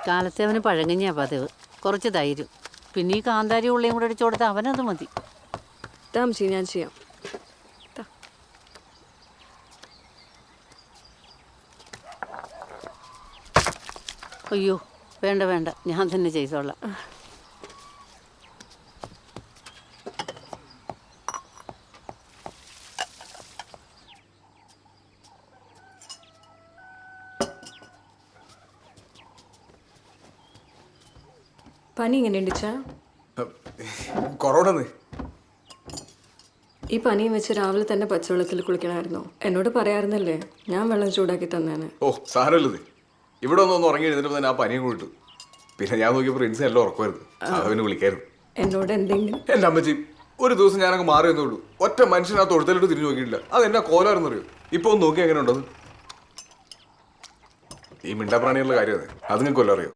കാലത്തെ അവന് പഴങ്ങഞ്ഞാ പതിവ്, കുറച്ച് ധൈര്യം. പിന്നെ ഈ കാന്താരി ഉള്ളിയും കൂടെ അടിച്ചു കൊടുത്താൽ അവനത് മതി. താമസി ഞാൻ ചെയ്യാം. അയ്യോ വേണ്ട വേണ്ട, ഞാൻ തന്നെ ചെയ്തോളാം. പനി എങ്ങനെയുണ്ട് ചാ? കൊറോണ ഈ പനിയും വെച്ച് രാവിലെ തന്നെ പച്ചവെള്ളത്തിൽ കുളിക്കണമായിരുന്നു. എന്നോട് പറയാറുന്നല്ലേ, ഞാൻ വെള്ളം ചൂടാക്കി തന്നേനെ. ഓ സാരമില്ലത്. ഇവിടെ ഒന്ന് ഉറങ്ങി എഴുന്നേറ്റപ്പോൾ തന്നെ ആ പനിയും കൂട്ടു. പിന്നെ ഞാൻ നോക്കിയപ്പോൾ പ്രിൻസ് എല്ലാം ഉറക്കുമായിരുന്നു. അവന് വിളിക്കായിരുന്നു. എന്നോട് എന്തെങ്കിലും എൻ്റെ അമ്മച്ചി ഒരു ദിവസം ഞാനങ്ങ് മാറി എന്നുള്ളൂ. ഒറ്റ മനുഷ്യൻ ആ തൊഴുത്തലോട്ട് തിരിഞ്ഞു നോക്കിയിട്ടില്ല. അത് എന്നാ കോലായിരുന്നറിയോ. ഇപ്പൊ ഒന്ന് നോക്കി എങ്ങനെ ഉണ്ടത്. ഈ മിണ്ടാപ്രാണികളുടെ കാര്യം അത് നിങ്ങൾക്ക് കൊല്ലം അറിയോ?